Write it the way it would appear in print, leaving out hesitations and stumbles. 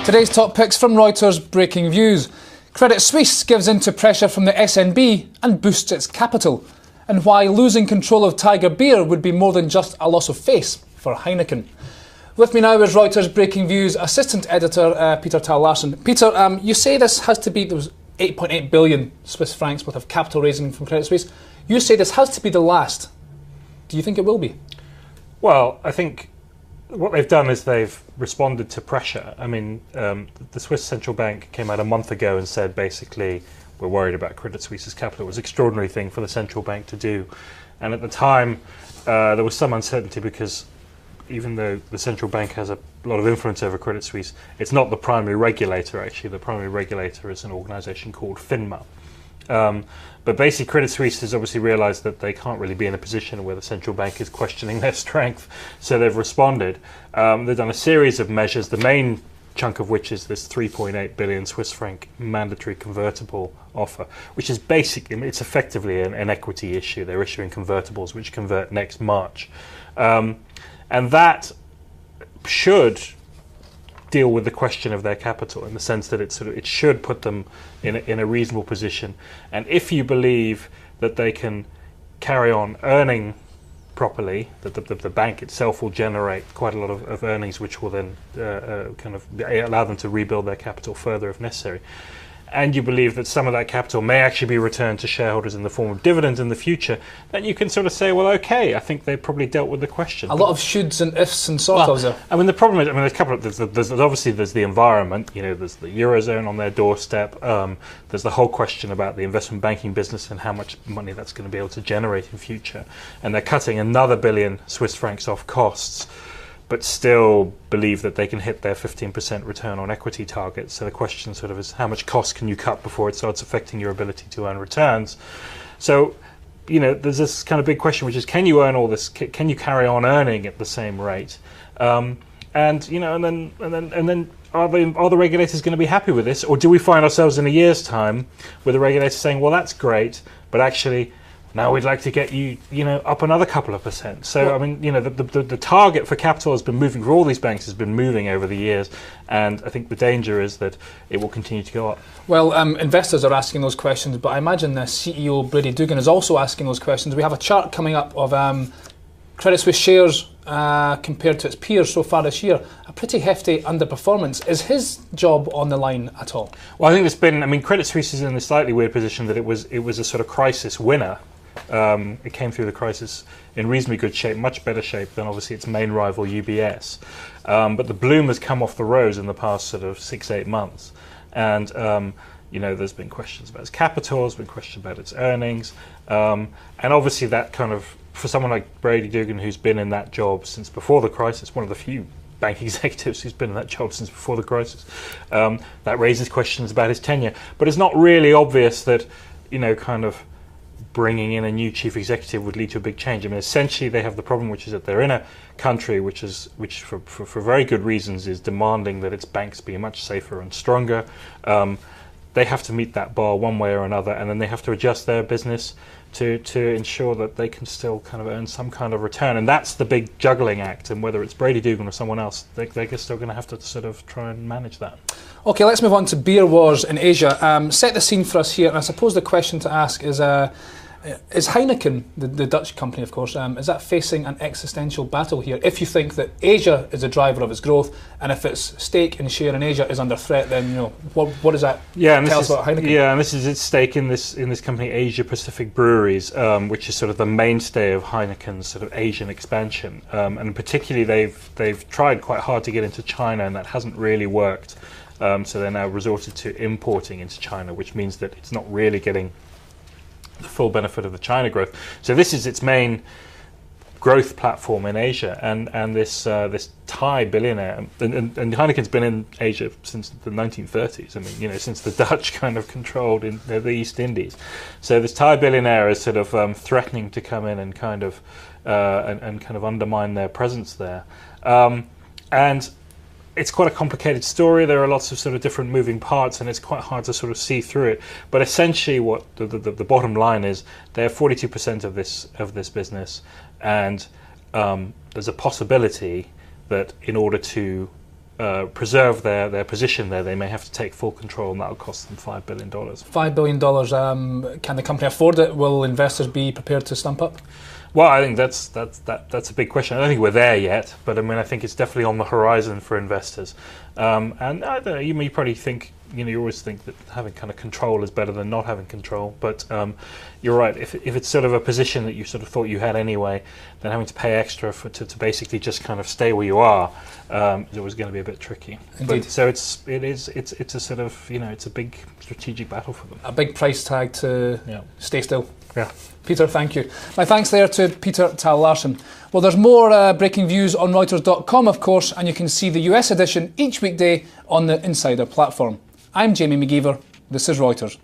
Today's top picks from Reuters Breaking Views. Credit Suisse gives in to pressure from the SNB and boosts its capital. And why losing control of Tiger Beer would be more than just a loss of face for Heineken. With me now is Reuters Breaking Views assistant editor Peter Tal-Larsen. Peter, you say this has to be, there was 8.8 billion Swiss francs worth of capital raising from Credit Suisse. You say this has to be the last. Do you think it will be? Well, I think what they've done is they've responded to pressure. I mean, the Swiss Central Bank came out a month ago and said basically we're worried about Credit Suisse's capital. It was an extraordinary thing for the central bank to do. And at the time, there was some uncertainty because even though the central bank has a lot of influence over Credit Suisse, it's not the primary regulator, actually. The primary regulator is an organisation called FINMA. But basically Credit Suisse has obviously realised that they can't really be in a position where the central bank is questioning their strength, so they've responded. They've done a series of measures, the main chunk of which is this 3.8 billion Swiss franc mandatory convertible offer, which is basically, it's effectively an equity issue. They're issuing convertibles which convert next March. And that should deal with the question of their capital in the sense that it should put them in a reasonable position. And if you believe that they can carry on earning properly, that the bank itself will generate quite a lot of earnings, which will then kind of allow them to rebuild their capital further if necessary, and you believe that some of that capital may actually be returned to shareholders in the form of dividends in the future, then you can sort of say, well, okay, I think they probably dealt with the question. A lot of shoulds and ifs and sort ofs there. I mean, the problem is, there's a couple of, there's obviously there's the environment, there's the Eurozone on their doorstep, there's the whole question about the investment banking business and how much money that's going to be able to generate in future, and they're cutting another billion Swiss francs off costs, but still believe that they can hit their 15% return on equity target. So the question sort of is, how much cost can you cut before it starts affecting your ability to earn returns? So, there's this kind of big question, which is, can you earn all this? Can you carry on earning at the same rate? And then are the regulators going to be happy with this, or do we find ourselves in a year's time with the regulators saying, well, that's great, but actually now we'd like to get you, up another couple of percent. So, well, I mean, the target for capital has been moving, for all these banks has been moving over the years, and I think the danger is that it will continue to go up. Well, investors are asking those questions, but I imagine the CEO, Brady Dugan, is also asking those questions. We have a chart coming up of Credit Suisse shares compared to its peers so far this year. A pretty hefty underperformance. Is his job on the line at all? Well, I think Credit Suisse is in a slightly weird position that it was a sort of crisis winner. It came through the crisis in reasonably good shape, much better shape than obviously its main rival UBS. But the bloom has come off the rose in the past sort of 6-8 months. And there's been questions about its capital, there's been questions about its earnings. And obviously that kind of, for someone like Brady Dugan, who's been in that job since before the crisis, one of the few bank executives who's been in that job since before the crisis, that raises questions about his tenure. But it's not really obvious that, kind of bringing in a new chief executive would lead to a big change. I mean, essentially they have the problem, which is that they're in a country which for very good reasons is demanding that its banks be much safer and stronger. They have to meet that bar one way or another, and then they have to adjust their business to ensure that they can still kind of earn some kind of return. And that's the big juggling act, and whether it's Brady Dugan or someone else, they're still going to have to sort of try and manage that. Okay, let's move on to beer wars in Asia. Set the scene for us here, and I suppose the question to ask is Heineken, the Dutch company, of course, is that facing an existential battle here? If you think that Asia is the driver of its growth, and if its stake and share in Asia is under threat, then what does that tell us about Heineken? Yeah, and this is its stake in this company, Asia Pacific Breweries, which is sort of the mainstay of Heineken's sort of Asian expansion. And particularly, they've tried quite hard to get into China, and that hasn't really worked. So they're now resorted to importing into China, which means that it's not really getting the full benefit of the China growth. So this is its main growth platform in Asia, and this Thai billionaire, and Heineken's been in Asia since the 1930s. I mean, since the Dutch kind of controlled in the East Indies. So this Thai billionaire is sort of threatening to come in and kind of undermine their presence there, and it's quite a complicated story. There are lots of sort of different moving parts, and it's quite hard to sort of see through it. But essentially, what the bottom line is, they have 42% of this business, and there's a possibility that in order to preserve their position there, they may have to take full control, and that will cost them $5 billion. $5 billion. Can the company afford it? Will investors be prepared to stump up? Well, I think that's a big question. I don't think we're there yet, but I mean, I think it's definitely on the horizon for investors. And I don't know, you probably think, you always think that having kind of control is better than not having control. But you're right. If it's sort of a position that you sort of thought you had anyway, then having to pay extra to basically just kind of stay where you are is always going to be a bit tricky. Indeed. But, so it's a sort of, it's a big strategic battle for them. A big price tag to stay still. Yeah. Peter, thank you. My thanks there to Peter Tal-Larsen. Well, there's more breaking views on Reuters.com, of course, and you can see the US edition each weekday on the Insider platform. I'm Jamie McGeever. This is Reuters.